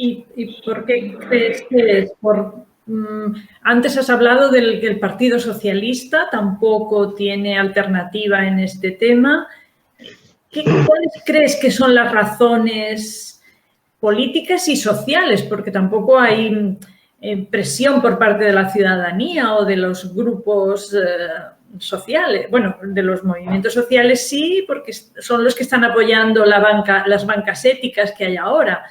¿Y por qué crees que es? Antes has hablado del que el Partido Socialista tampoco tiene alternativa en este tema. ¿Cuáles crees que son las razones políticas y sociales? Porque tampoco hay presión por parte de la ciudadanía o de los grupos sociales. Bueno, de los movimientos sociales sí, porque son los que están apoyando las bancas éticas que hay ahora,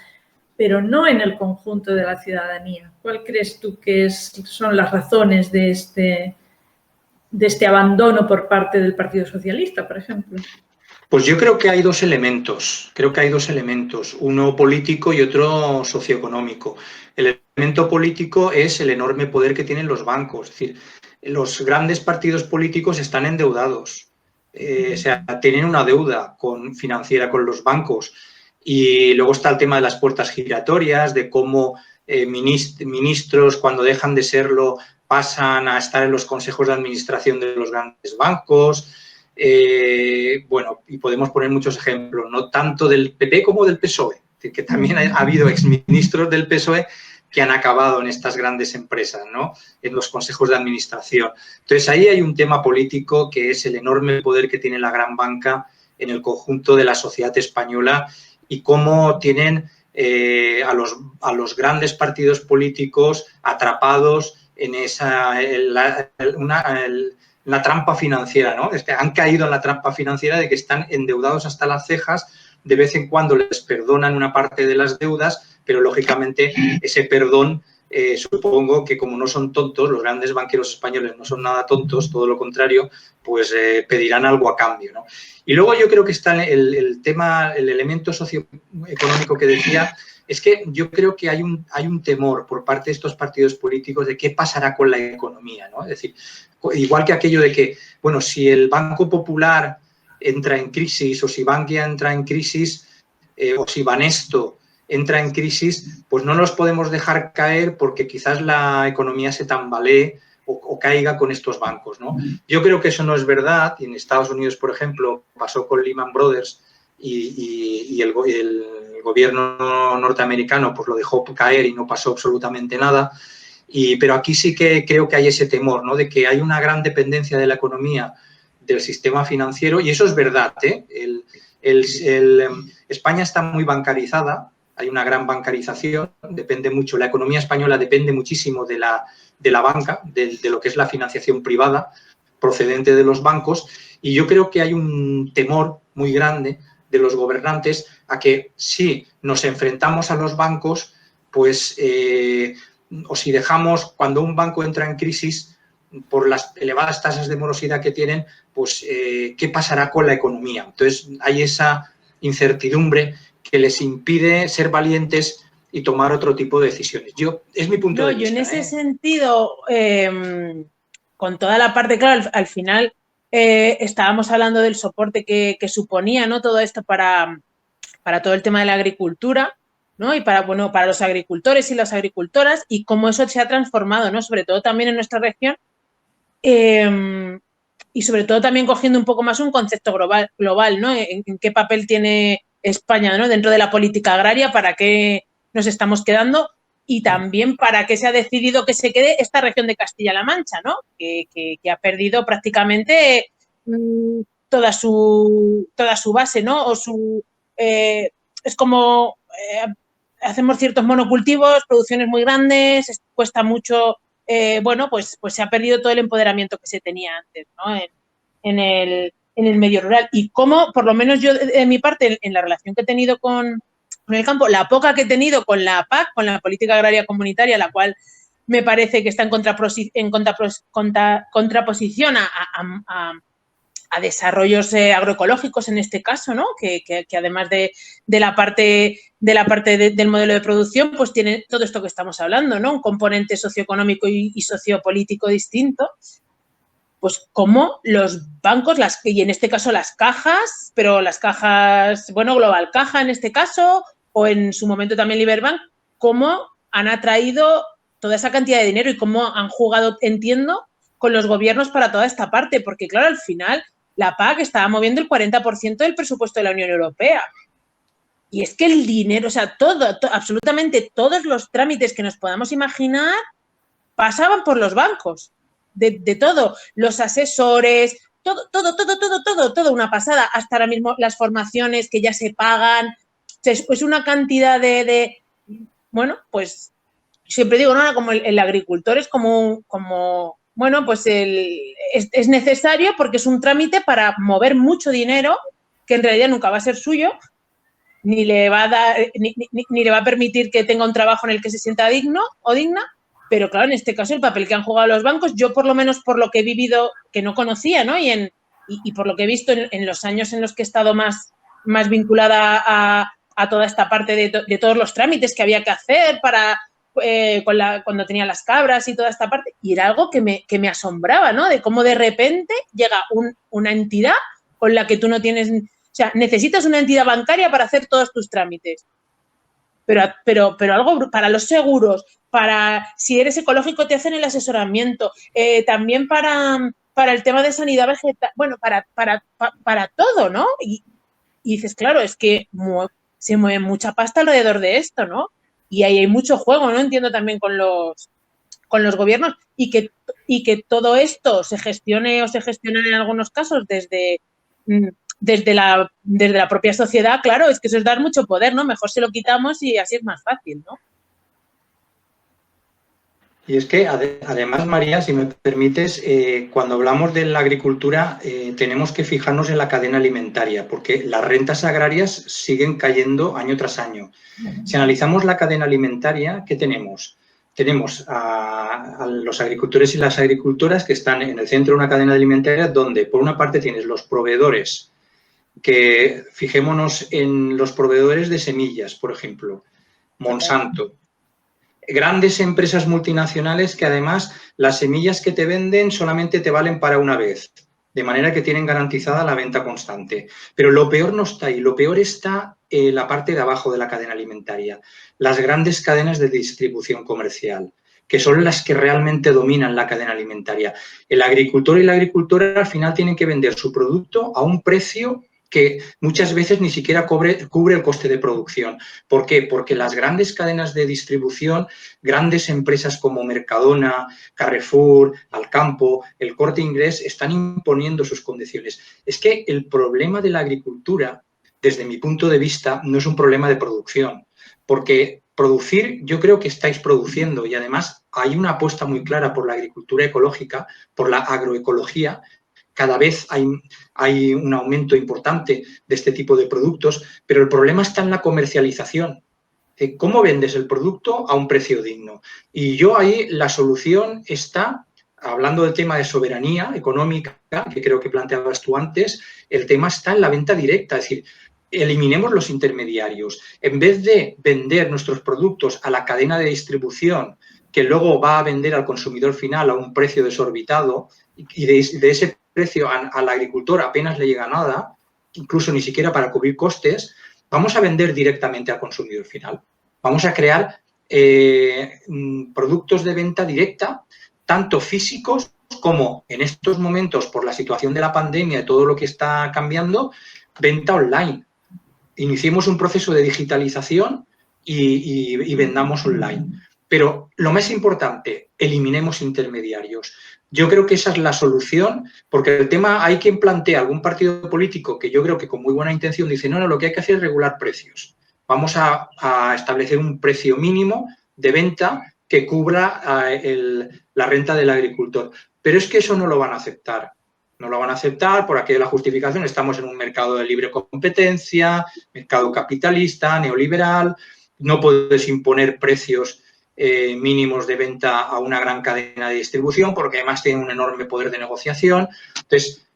pero no en el conjunto de la ciudadanía. ¿Cuál crees tú que son las razones de este abandono por parte del Partido Socialista, por ejemplo? Pues yo creo que hay dos elementos, uno político y otro socioeconómico. El elemento político es el enorme poder que tienen los bancos, es decir, los grandes partidos políticos están endeudados, o sea, tienen una deuda financiera con los bancos. Y luego está el tema de las puertas giratorias, de cómo ministros, cuando dejan de serlo, pasan a estar en los consejos de administración de los grandes bancos. Bueno, y podemos poner muchos ejemplos, no tanto del PP como del PSOE, que también ha habido exministros del PSOE que han acabado en estas grandes empresas, ¿no? En los consejos de administración. Entonces, ahí hay un tema político que es el enorme poder que tiene la gran banca en el conjunto de la sociedad española y cómo tienen a los grandes partidos políticos atrapados en la trampa financiera, ¿no? Es que han caído en la trampa financiera de que están endeudados hasta las cejas, de vez en cuando les perdonan una parte de las deudas, pero lógicamente ese perdón, supongo que como no son tontos, los grandes banqueros españoles no son nada tontos, todo lo contrario, pues pedirán algo a cambio, ¿no? Y luego yo creo que está el tema, el elemento socioeconómico que decía, es que yo creo que hay un temor por parte de estos partidos políticos de qué pasará con la economía, ¿no? Es decir, igual que aquello de que, bueno, si el Banco Popular entra en crisis o si Bankia entra en crisis o si Banesto entra en crisis, pues no nos podemos dejar caer porque quizás la economía se tambalee o caiga con estos bancos, ¿no? Yo creo que eso no es verdad. Y en Estados Unidos, por ejemplo, pasó con Lehman Brothers y el gobierno norteamericano pues lo dejó caer y no pasó absolutamente nada. Pero aquí sí que creo que hay ese temor, ¿no? De que hay una gran dependencia de la economía del sistema financiero y eso es verdad, ¿eh? España está muy bancarizada, hay una gran bancarización, depende mucho, la economía española depende muchísimo de la banca, de lo que es la financiación privada procedente de los bancos, y yo creo que hay un temor muy grande de los gobernantes a que si nos enfrentamos a los bancos, pues, o si dejamos, cuando un banco entra en crisis, por las elevadas tasas de morosidad que tienen, pues, ¿qué pasará con la economía? Entonces, hay esa incertidumbre que les impide ser valientes y tomar otro tipo de decisiones. Es mi punto de vista. Yo en ese sentido, con toda la parte, claro, al final estábamos hablando del soporte que suponía, ¿no? Todo esto para todo el tema de la agricultura, ¿no? Y para los agricultores y las agricultoras y cómo eso se ha transformado, ¿no? Sobre todo también en nuestra región y sobre todo también cogiendo un poco más un concepto global, ¿no? En qué papel tiene España, ¿no? Dentro de la política agraria, para qué nos estamos quedando y también para qué se ha decidido que se quede esta región de Castilla-La Mancha, ¿no? Que ha perdido prácticamente toda su base, ¿no? O es como hacemos ciertos monocultivos, producciones muy grandes, cuesta mucho, pues se ha perdido todo el empoderamiento que se tenía antes, ¿no? En el medio rural. Y cómo, por lo menos yo, de mi parte, en la relación que he tenido con el campo, la poca que he tenido con la PAC, con la Política Agraria Comunitaria, la cual me parece que está en contraposición a desarrollos agroecológicos en este caso, ¿no? Que además de la parte del modelo de producción, pues tiene todo esto que estamos hablando, ¿no? Un componente socioeconómico y sociopolítico distinto. Pues como los bancos, y en este caso las cajas, pero las cajas, Global Caja en este caso, o en su momento también Liberbank, cómo han atraído toda esa cantidad de dinero y cómo han jugado, entiendo, con los gobiernos para toda esta parte, porque claro, al final la PAC estaba moviendo el 40% del presupuesto de la Unión Europea. Y es que el dinero, o sea, absolutamente todos los trámites que nos podamos imaginar pasaban por los bancos, de todo, los asesores, todo, una pasada. Hasta ahora mismo las formaciones que ya se pagan, es una cantidad bueno, pues siempre digo, ¿no? Como el agricultor es como bueno, pues es necesario porque es un trámite para mover mucho dinero que en realidad nunca va a ser suyo, ni le va a dar, ni le va a permitir que tenga un trabajo en el que se sienta digno o digna, pero claro, en este caso el papel que han jugado los bancos, yo por lo menos por lo que he vivido, que no conocía, ¿no? Y por lo que he visto en los años en los que he estado más vinculada a toda esta parte de todos los trámites que había que hacer para cuando tenía las cabras y toda esta parte, y era algo que me asombraba, ¿no? De cómo de repente llega una entidad con la que tú no tienes... O sea, necesitas una entidad bancaria para hacer todos tus trámites. Pero algo para los seguros, para si eres ecológico te hacen el asesoramiento, también para el tema de sanidad vegetal, bueno, para todo, ¿no? Y dices, claro, es que se mueve mucha pasta alrededor de esto, ¿no? Y ahí hay mucho juego, ¿no? Entiendo también con los gobiernos y que todo esto se gestione o se gestione en algunos casos desde la propia sociedad, claro, es que eso es dar mucho poder, ¿no? Mejor se lo quitamos y así es más fácil, ¿no? Y es que, además, María, si me permites, cuando hablamos de la agricultura tenemos que fijarnos en la cadena alimentaria, porque las rentas agrarias siguen cayendo año tras año. Si analizamos la cadena alimentaria, ¿qué tenemos? Tenemos a los agricultores y las agricultoras que están en el centro de una cadena alimentaria donde, por una parte, tienes los proveedores, que fijémonos en los proveedores de semillas, por ejemplo, Monsanto. Grandes empresas multinacionales que además las semillas que te venden solamente te valen para una vez, de manera que tienen garantizada la venta constante. Pero lo peor no está ahí, lo peor está en la parte de abajo de la cadena alimentaria, las grandes cadenas de distribución comercial, que son las que realmente dominan la cadena alimentaria. El agricultor y la agricultora al final tienen que vender su producto a un precio que muchas veces ni siquiera cubre el coste de producción. ¿Por qué? Porque las grandes cadenas de distribución, grandes empresas como Mercadona, Carrefour, Alcampo, el Corte Inglés, están imponiendo sus condiciones. Es que el problema de la agricultura, desde mi punto de vista, no es un problema de producción, porque producir, yo creo que estáis produciendo y además hay una apuesta muy clara por la agricultura ecológica, por la agroecología. Cada vez hay un aumento importante de este tipo de productos, pero el problema está en la comercialización. ¿Cómo vendes el producto a un precio digno? Y yo ahí la solución está, hablando del tema de soberanía económica, que creo que planteabas tú antes, el tema está en la venta directa, es decir, eliminemos los intermediarios. En vez de vender nuestros productos a la cadena de distribución, que luego va a vender al consumidor final a un precio desorbitado, y de ese precio al agricultor apenas le llega nada, incluso ni siquiera para cubrir costes, vamos a vender directamente al consumidor final. Vamos a crear productos de venta directa, tanto físicos como en estos momentos, por la situación de la pandemia y todo lo que está cambiando, venta online. Iniciemos un proceso de digitalización y vendamos online. Pero lo más importante, eliminemos intermediarios. Yo creo que esa es la solución, porque el tema hay quien plantea, algún partido político que yo creo que con muy buena intención dice, no, lo que hay que hacer es regular precios. Vamos a establecer un precio mínimo de venta que cubra la renta del agricultor. Pero es que eso no lo van a aceptar. No lo van a aceptar por aquella justificación. Estamos en un mercado de libre competencia, mercado capitalista, neoliberal. No puedes imponer precios mínimos de venta a una gran cadena de distribución porque además tienen un enorme poder de negociación. Entonces,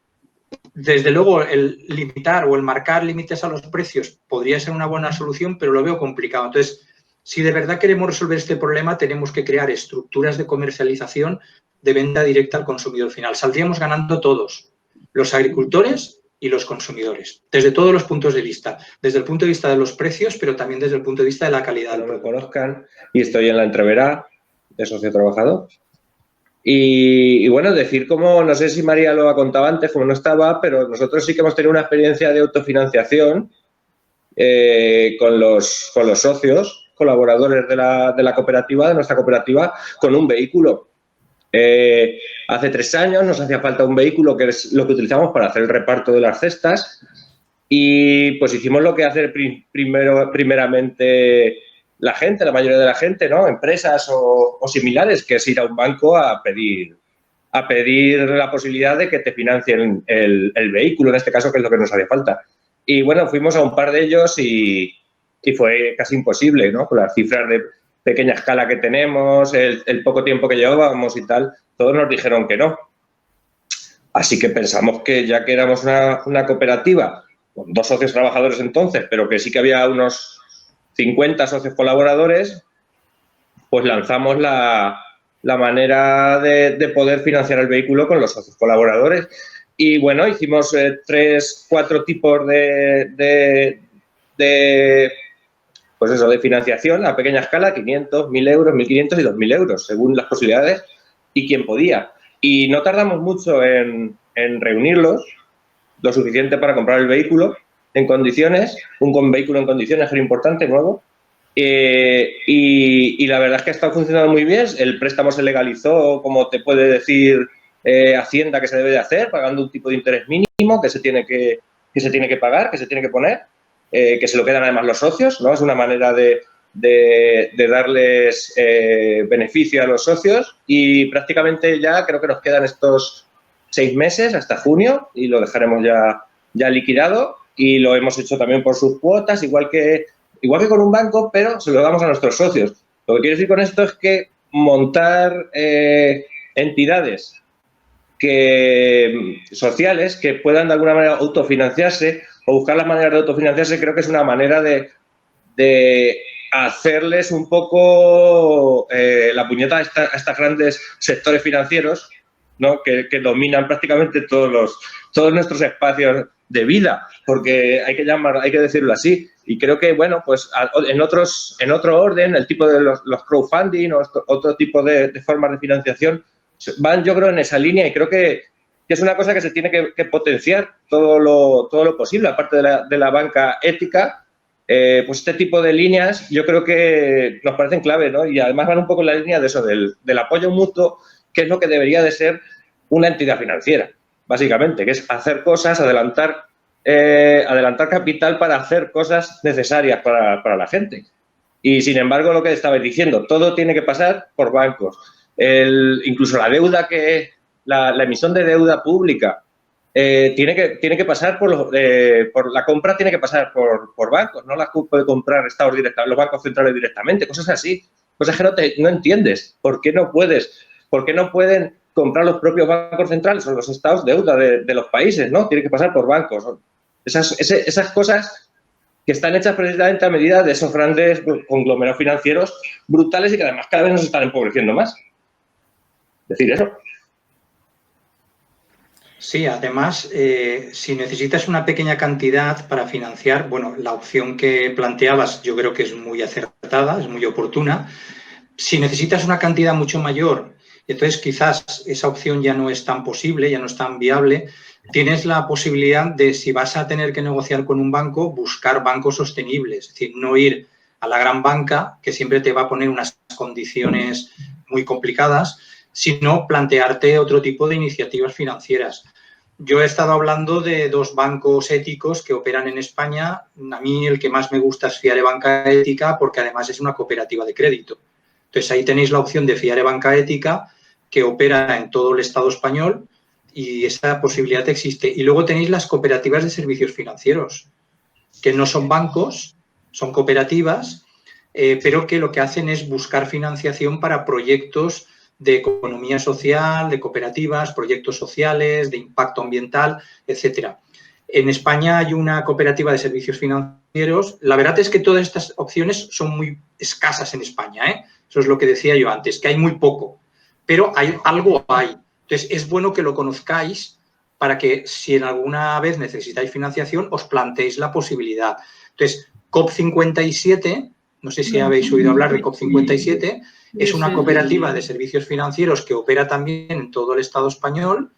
desde luego, el limitar o el marcar límites a los precios podría ser una buena solución, pero lo veo complicado. Entonces, si de verdad queremos resolver este problema, tenemos que crear estructuras de comercialización de venta directa al consumidor final. Saldríamos ganando todos, los agricultores y los consumidores, desde todos los puntos de vista, desde el punto de vista de los precios, pero también desde el punto de vista de la calidad del producto. No me conozcan, y estoy en la entrevera de socio trabajador. Y bueno, decir como, no sé si María lo ha contado antes, como no estaba, pero nosotros sí que hemos tenido una experiencia de autofinanciación con los socios, colaboradores de la cooperativa, de nuestra cooperativa, con un vehículo. Hace 3 años nos hacía falta un vehículo, que es lo que utilizamos para hacer el reparto de las cestas, y pues hicimos lo que hace primeramente la mayoría de la gente, ¿no? Empresas o similares, que es ir a un banco a pedir la posibilidad de que te financien el vehículo, en este caso, que es lo que nos hacía falta. Y bueno, fuimos a un par de ellos y fue casi imposible, ¿no? Con las cifras de pequeña escala que tenemos, el poco tiempo que llevábamos y tal, todos nos dijeron que no. Así que pensamos que, ya que éramos una cooperativa con 2 socios trabajadores entonces, pero que sí que había unos 50 socios colaboradores, pues lanzamos la manera de poder financiar el vehículo con los socios colaboradores. Y bueno, hicimos 3, 4 tipos de financiación a pequeña escala: 500, 1.000 euros, 1.500 y 2.000 euros, según las posibilidades y quien podía. Y no tardamos mucho en reunirlos, lo suficiente para comprar el vehículo en condiciones, un vehículo en condiciones, que era importante, nuevo. Y la verdad es que ha estado funcionando muy bien. El préstamo se legalizó, como te puede decir Hacienda, que se debe de hacer, pagando un tipo de interés mínimo que se tiene que pagar, que se tiene que poner, que se lo quedan además los socios, ¿no? Es una manera de darles beneficio a los socios, y prácticamente ya creo que nos quedan estos 6 meses hasta junio y lo dejaremos ya liquidado, y lo hemos hecho también por sus cuotas, igual que con un banco, pero se lo damos a nuestros socios. Lo que quiero decir con esto es que montar entidades sociales que puedan de alguna manera autofinanciarse o buscar las maneras de autofinanciarse, creo que es una manera de hacerles un poco la puñeta a estos grandes sectores financieros, ¿no? que dominan prácticamente todos nuestros espacios de vida, porque hay que decirlo así. Y creo que, bueno, pues en otro orden, el tipo de los crowdfunding o otro tipo de formas de financiación van, yo creo, en esa línea, y creo que es una cosa que se tiene que potenciar todo lo posible, aparte de la banca ética. Pues este tipo de líneas yo creo que nos parecen clave, ¿no? Y además van un poco en la línea de eso, del apoyo mutuo, que es lo que debería de ser una entidad financiera, básicamente, que es hacer cosas, adelantar capital para hacer cosas necesarias para la gente. Y, sin embargo, lo que estabais diciendo, todo tiene que pasar por bancos. Incluso la deuda, la emisión de deuda pública, tiene que pasar por la compra, tiene que pasar por bancos, no la puede comprar Estados directamente, los bancos centrales directamente, cosas así, cosas que no entiendes. ¿Por qué no pueden comprar los propios bancos centrales o los estados deuda de los países? ¿No? Tiene que pasar por bancos. Esas cosas que están hechas precisamente a medida de esos grandes conglomerados financieros brutales, y que además cada vez nos están empobreciendo más. Decir eso. Sí, además, si necesitas una pequeña cantidad para financiar, bueno, la opción que planteabas yo creo que es muy acertada, es muy oportuna. Si necesitas una cantidad mucho mayor, entonces quizás esa opción ya no es tan posible, ya no es tan viable. Tienes la posibilidad de, si vas a tener que negociar con un banco, buscar bancos sostenibles, es decir, no ir a la gran banca, que siempre te va a poner unas condiciones muy complicadas, sino plantearte otro tipo de iniciativas financieras. Yo he estado hablando de 2 bancos éticos que operan en España. A mí el que más me gusta es Fiare Banca Ética, porque además es una cooperativa de crédito. Entonces, ahí tenéis la opción de Fiare Banca Ética, que opera en todo el Estado español, y esa posibilidad existe. Y luego tenéis las cooperativas de servicios financieros, que no son bancos, son cooperativas, pero que lo que hacen es buscar financiación para proyectos de economía social, de cooperativas, proyectos sociales, de impacto ambiental, etcétera. En España hay una cooperativa de servicios financieros. La verdad es que todas estas opciones son muy escasas en España, ¿eh? Eso es lo que decía yo antes, que hay muy poco, pero algo hay. Entonces, es bueno que lo conozcáis para que, si en alguna vez necesitáis financiación, os planteéis la posibilidad. Entonces, COP57, no sé si habéis oído hablar de COP57, es una cooperativa de servicios financieros que opera también en todo el Estado español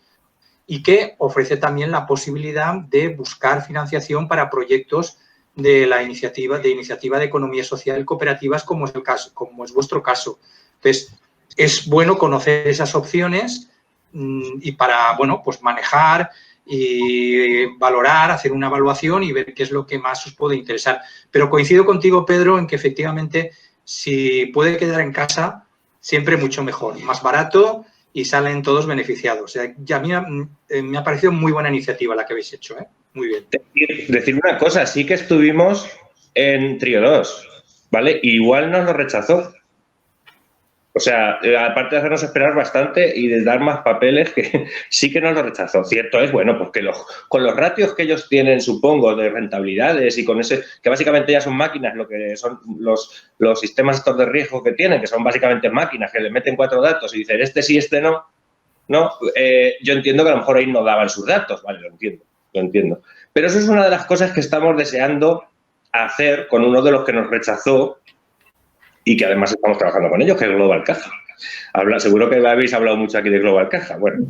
y que ofrece también la posibilidad de buscar financiación para proyectos de la iniciativa de economía social cooperativas, como es vuestro caso. Entonces, es bueno conocer esas opciones y para, bueno, pues manejar y valorar, hacer una evaluación y ver qué es lo que más os puede interesar. Pero coincido contigo, Pedro, en que efectivamente si puede quedar en casa, siempre mucho mejor, más barato y salen todos beneficiados. O sea, ya a mí me ha parecido muy buena iniciativa la que habéis hecho, ¿eh? Muy bien. Decir una cosa, sí que estuvimos en Trío 2, ¿vale? Igual nos lo rechazó. O sea, aparte de hacernos esperar bastante y de dar más papeles, que sí que nos lo rechazó. Cierto es, bueno, pues que con los ratios que ellos tienen, supongo, de rentabilidades y con ese, que básicamente ya son máquinas, lo que son los sistemas estos de riesgo que tienen, que son básicamente máquinas que le meten 4 datos y dicen este sí, este no, yo entiendo que a lo mejor ahí no daban sus datos, vale, lo entiendo. Pero eso es una de las cosas que estamos deseando hacer con uno de los que nos rechazó y que además estamos trabajando con ellos, que es Global Caja. Seguro que habéis hablado mucho aquí de Global Caja. Bueno,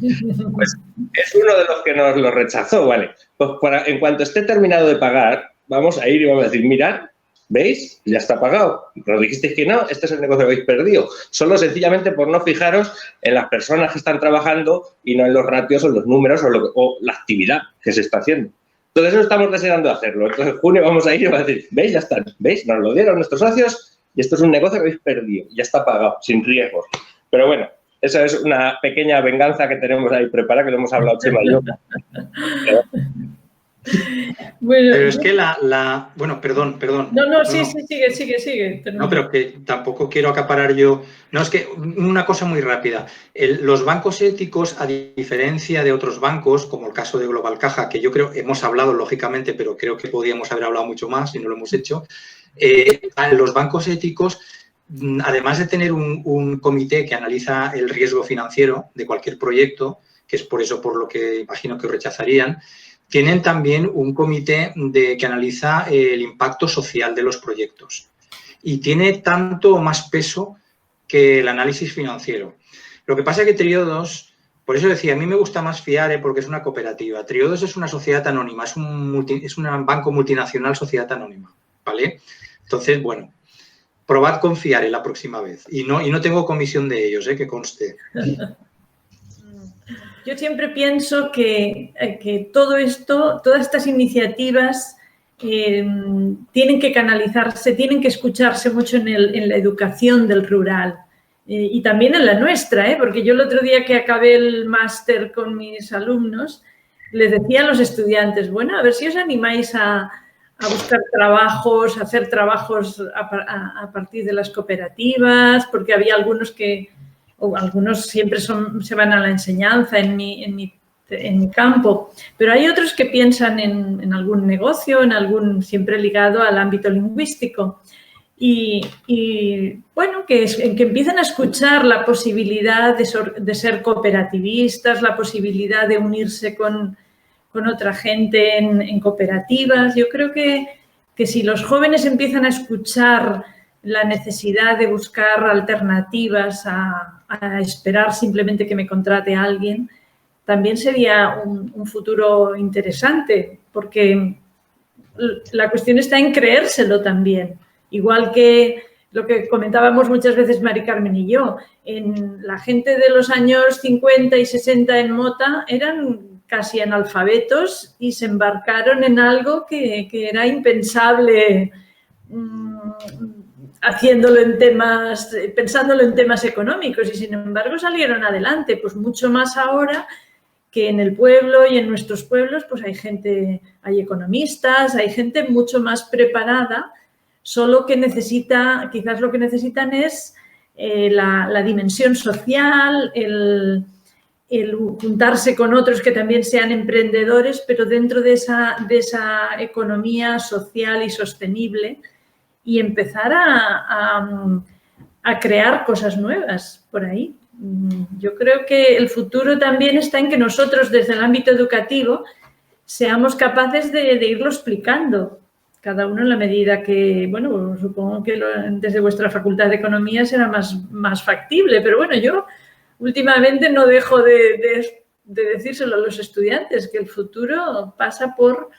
pues es uno de los que nos lo rechazó, ¿vale? Pues en cuanto esté terminado de pagar, vamos a ir y vamos a decir, mirad, ¿veis? Ya está pagado. Nos dijisteis que no, este es el negocio que habéis perdido. Solo sencillamente por no fijaros en las personas que están trabajando y no en los ratios o en los números o la actividad que se está haciendo. Entonces, eso estamos deseando hacerlo. Entonces, en junio vamos a ir y vamos a decir, ¿veis? Ya están, ¿veis? Nos lo dieron nuestros socios y esto es un negocio que habéis perdido. Ya está pagado, sin riesgos. Pero bueno, esa es una pequeña venganza que tenemos ahí preparada, que lo hemos hablado Chema y yo. Bueno, pero es que bueno, perdón. No, sí, sigue. No, pero que tampoco quiero acaparar yo. No, es que una cosa muy rápida. Los bancos éticos, a diferencia de otros bancos, como el caso de Global Caja, que yo creo, hemos hablado lógicamente, pero creo que podríamos haber hablado mucho más y no lo hemos hecho, los bancos éticos, además de tener un comité que analiza el riesgo financiero de cualquier proyecto, que es por eso por lo que imagino que rechazarían, tienen también un comité que analiza el impacto social de los proyectos y tiene tanto o más peso que el análisis financiero. Lo que pasa es que Trío 2, por eso decía, a mí me gusta más FIARE porque es una cooperativa. Trío 2 es una sociedad anónima, es un banco multinacional sociedad anónima, ¿vale? Entonces, bueno, probad con FIARE la próxima vez. Y no tengo comisión de ellos, que conste. Yo siempre pienso que todo esto, todas estas iniciativas tienen que canalizarse, tienen que escucharse mucho en la educación del rural y también en la nuestra, porque yo el otro día que acabé el máster con mis alumnos, les decía a los estudiantes, bueno, a ver si os animáis a buscar trabajos, a hacer trabajos a partir de las cooperativas, porque había algunos algunos siempre se van a la enseñanza en mi campo, pero hay otros que piensan en algún negocio, siempre ligado al ámbito lingüístico. Y bueno, que empiecen a escuchar la posibilidad de ser cooperativistas, la posibilidad de unirse con otra gente en cooperativas. Yo creo que si los jóvenes empiezan a escuchar la necesidad de buscar alternativas a esperar simplemente que me contrate a alguien, también sería un futuro interesante, porque la cuestión está en creérselo también. Igual que lo que comentábamos muchas veces Mari Carmen y yo, la gente de los años 50 y 60 en Mota eran casi analfabetos y se embarcaron en algo que era impensable pensándolo en temas económicos y sin embargo salieron adelante, pues mucho más ahora que en el pueblo y en nuestros pueblos pues hay economistas, hay gente mucho más preparada, solo que quizás lo que necesitan es la dimensión social, el juntarse con otros que también sean emprendedores, pero dentro de esa economía social y sostenible, y empezar a crear cosas nuevas por ahí. Yo creo que el futuro también está en que nosotros, desde el ámbito educativo, seamos capaces de irlo explicando, cada uno en la medida que, bueno, supongo que desde vuestra Facultad de Economía será más factible, pero bueno, yo últimamente no dejo de decírselo a los estudiantes, que el futuro pasa por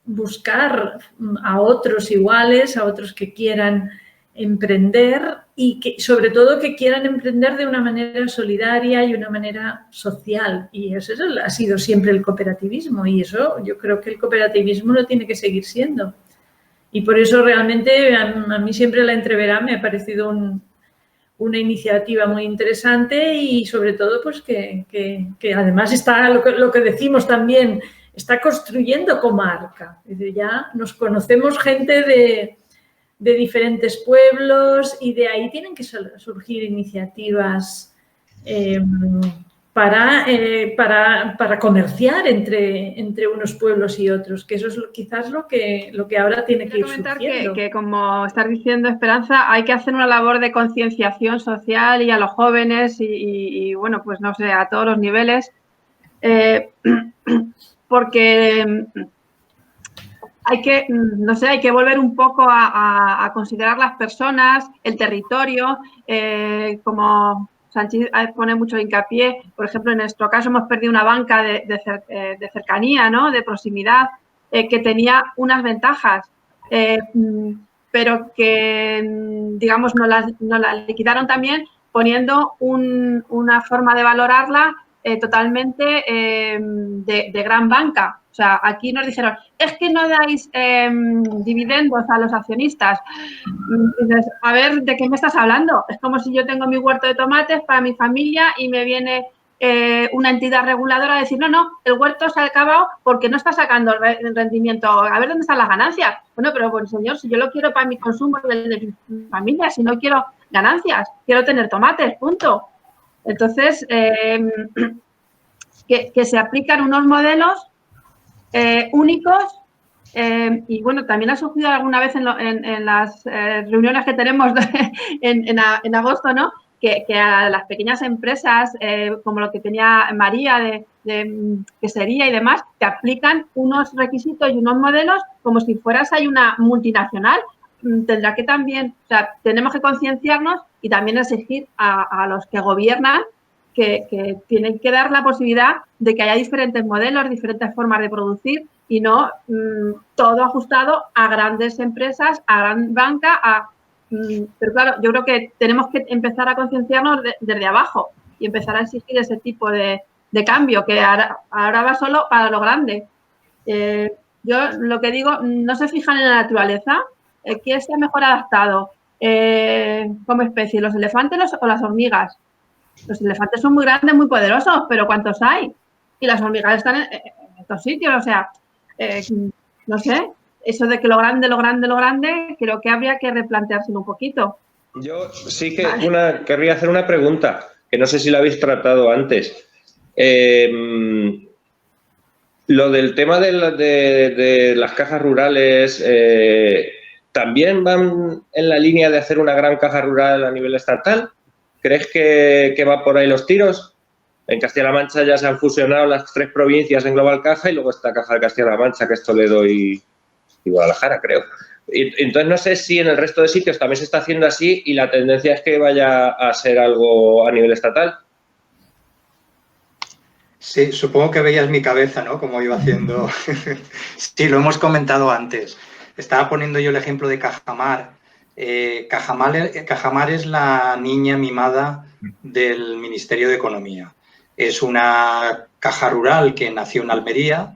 buscar a otros iguales, a otros que quieran emprender y que, sobre todo, que quieran emprender de una manera solidaria y una manera social. Y eso ha sido siempre el cooperativismo, y eso yo creo que el cooperativismo lo tiene que seguir siendo. Y por eso realmente a mí siempre la Entreverà me ha parecido una iniciativa muy interesante y sobre todo pues que además está lo que decimos también, está construyendo comarca. Es decir, ya nos conocemos gente de diferentes pueblos y de ahí tienen que surgir iniciativas para comerciar entre unos pueblos y otros, que eso es quizás lo que ahora tiene que ir surgiendo. Que como estás diciendo, Esperanza, hay que hacer una labor de concienciación social y a los jóvenes y bueno, pues no sé, a todos los niveles, porque hay que volver un poco a considerar las personas, el territorio, como Sanchis pone mucho hincapié. Por ejemplo, en nuestro caso hemos perdido una banca de cercanía, ¿no? De proximidad, que tenía unas ventajas, pero que, digamos, nos la liquidaron también poniendo una forma de valorarla totalmente de gran banca. O sea, aquí nos dijeron, es que no dais dividendos a los accionistas. Dices, a ver, ¿de qué me estás hablando? Es como si yo tengo mi huerto de tomates para mi familia y me viene una entidad reguladora a decir, no, el huerto se ha acabado porque no está sacando el rendimiento. A ver, ¿dónde están las ganancias? Bueno, pero pues, señor, si yo lo quiero para mi consumo de mi familia, si no quiero ganancias, quiero tener tomates, punto. Entonces, que se aplican unos modelos únicos y bueno, también ha surgido alguna vez en las reuniones que tenemos en agosto, ¿no? Que a las pequeñas empresas, como lo que tenía María de quesería y demás, te aplican unos requisitos y unos modelos como si fueras ahí una multinacional. Tendrá que también, o sea, tenemos que concienciarnos y también exigir a los que gobiernan que tienen que dar la posibilidad de que haya diferentes modelos, diferentes formas de producir y no todo ajustado a grandes empresas, a gran banca. Pero claro, yo creo que tenemos que empezar a concienciarnos desde abajo y empezar a exigir ese tipo de cambio que ahora va solo para lo grande. Yo lo que digo, no se fijan en la naturaleza, ¿qué está mejor adaptado como especie, los elefantes o las hormigas? Los elefantes son muy grandes, muy poderosos, pero ¿cuántos hay? Y las hormigas están en estos sitios, o sea, no sé, eso de que lo grande, creo que habría que replanteárselo un poquito. Yo sí que querría hacer una pregunta, que no sé si la habéis tratado antes. Lo del tema de las cajas rurales, ¿también van en la línea de hacer una gran caja rural a nivel estatal? ¿Crees que va por ahí los tiros? En Castilla-La Mancha ya se han fusionado las 3 provincias en Global Caja y luego está Caja de Castilla-La Mancha, que es Toledo y Guadalajara, creo. Y entonces no sé si en el resto de sitios también se está haciendo así y la tendencia es que vaya a ser algo a nivel estatal. Sí, supongo que veías mi cabeza, ¿no? Como iba haciendo. Sí, lo hemos comentado antes. Estaba poniendo yo el ejemplo de Cajamar. Cajamar es la niña mimada del Ministerio de Economía. Es una caja rural que nació en Almería,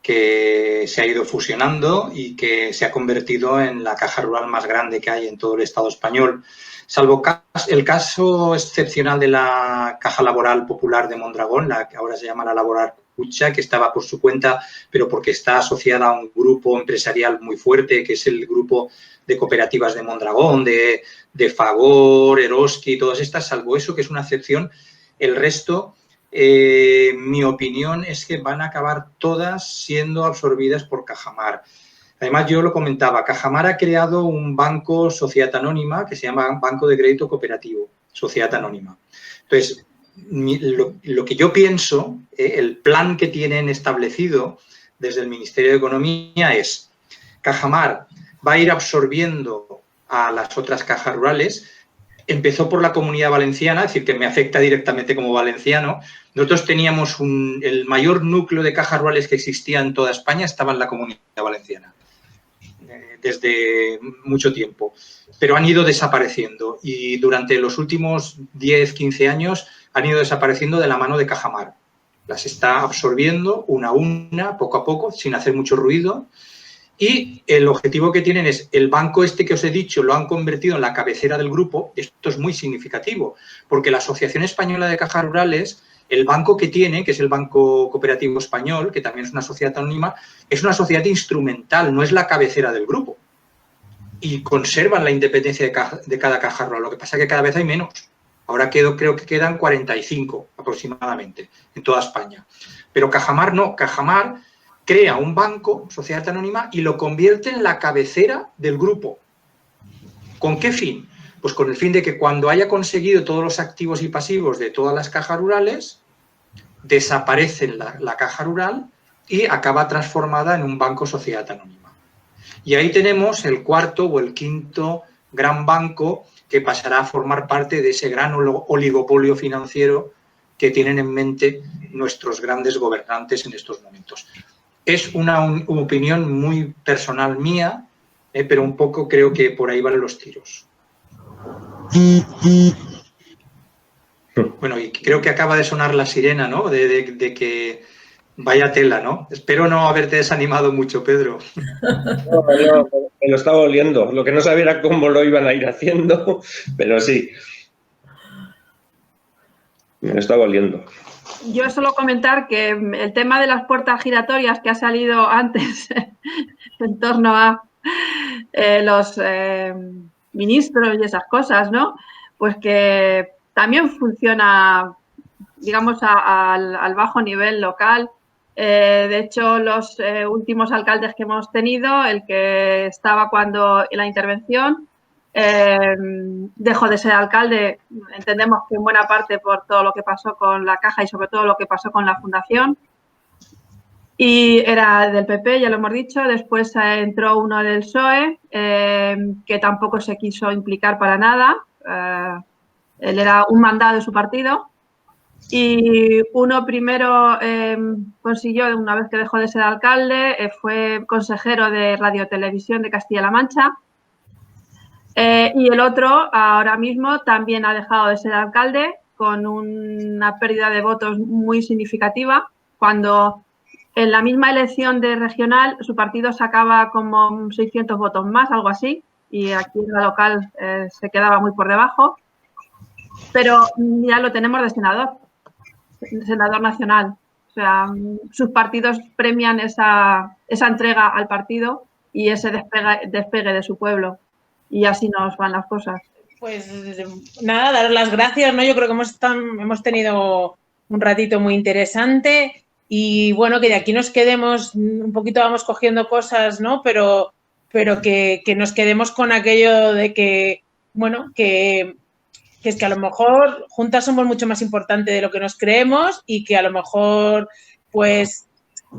que se ha ido fusionando y que se ha convertido en la caja rural más grande que hay en todo el Estado español. Salvo el caso excepcional de la Caja Laboral Popular de Mondragón, la que ahora se llama la Laboral Cucha, que estaba por su cuenta, pero porque está asociada a un grupo empresarial muy fuerte, que es el grupo de cooperativas de Mondragón, de Fagor, Eroski, todas estas, salvo eso, que es una excepción. El resto, mi opinión es que van a acabar todas siendo absorbidas por Cajamar. Además, yo lo comentaba, Cajamar ha creado un banco Sociedad Anónima que se llama Banco de Crédito Cooperativo, Sociedad Anónima. Entonces, lo que yo pienso, el plan que tienen establecido desde el Ministerio de Economía es Cajamar va a ir absorbiendo a las otras cajas rurales, empezó por la Comunidad Valenciana, es decir, que me afecta directamente como valenciano. Nosotros teníamos el mayor núcleo de cajas rurales que existía en toda España, estaba en la Comunidad Valenciana, desde mucho tiempo, pero han ido desapareciendo y durante los últimos 10, 15 años han ido desapareciendo de la mano de Cajamar. Las está absorbiendo una a una, poco a poco, sin hacer mucho ruido. Y el objetivo que tienen es, el banco este que os he dicho, lo han convertido en la cabecera del grupo. Esto es muy significativo, porque la Asociación Española de Cajas Rurales, el banco que tiene, que es el Banco Cooperativo Español, que también es una sociedad anónima, es una sociedad instrumental, no es la cabecera del grupo. Y conservan la independencia de cada caja rural, lo que pasa es que cada vez hay menos. Ahora creo que quedan 45 aproximadamente en toda España. Pero Cajamar no, Cajamar crea un banco, sociedad anónima, y lo convierte en la cabecera del grupo. ¿Con qué fin? Pues con el fin de que cuando haya conseguido todos los activos y pasivos de todas las cajas rurales, desaparece la caja rural y acaba transformada en un banco sociedad anónima. Y ahí tenemos el cuarto o el quinto gran banco que pasará a formar parte de ese gran oligopolio financiero que tienen en mente nuestros grandes gobernantes en estos momentos. Es una opinión muy personal mía, pero un poco creo que por ahí van los tiros. Bueno, y creo que acaba de sonar la sirena, ¿no? De que vaya tela, ¿no? Espero no haberte desanimado mucho, Pedro. No, me lo estaba oliendo. Lo que no sabía era cómo lo iban a ir haciendo, pero sí. Me lo estaba oliendo. Yo solo comentar que el tema de las puertas giratorias que ha salido antes en torno a los ministros y esas cosas, ¿no? Pues que también funciona, digamos, al bajo nivel local. De hecho, los últimos alcaldes que hemos tenido, el que estaba cuando la intervención, dejó de ser alcalde, entendemos que en buena parte por todo lo que pasó con la Caja y sobre todo lo que pasó con la Fundación. Y era del PP, ya lo hemos dicho. Después entró uno del PSOE, que tampoco se quiso implicar para nada. Él era un mandado de su partido. Y uno primero consiguió, una vez que dejó de ser alcalde, fue consejero de Radiotelevisión de Castilla-La Mancha. Y el otro, ahora mismo, también ha dejado de ser alcalde con una pérdida de votos muy significativa. Cuando en la misma elección de regional su partido sacaba como 600 votos más, algo así, y aquí en la local se quedaba muy por debajo. Pero ya lo tenemos de senador nacional. O sea, sus partidos premian esa entrega al partido y ese despegue de su pueblo. Y así nos van las cosas. Pues nada, daros las gracias, ¿no? Yo creo que hemos tenido un ratito muy interesante y bueno, que de aquí nos quedemos, un poquito vamos cogiendo cosas, ¿no? Pero que nos quedemos con aquello de que, bueno, que es que a lo mejor juntas somos mucho más importantes de lo que nos creemos y que a lo mejor, pues,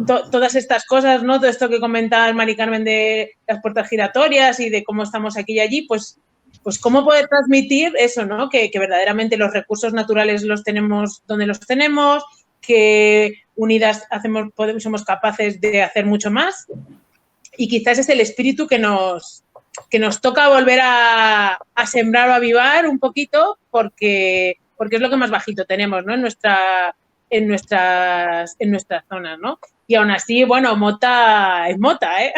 todas estas cosas, ¿no? Todo esto que comentaba Mari Carmen de las puertas giratorias y de cómo estamos aquí y allí, pues cómo poder transmitir eso, ¿no? Que verdaderamente los recursos naturales los tenemos donde los tenemos, que unidas somos capaces de hacer mucho más y quizás es el espíritu que nos toca volver a sembrar o a avivar un poquito porque es lo que más bajito tenemos, ¿no? En nuestras zonas, ¿no? Y aún así, bueno, mota es mota, ¿eh?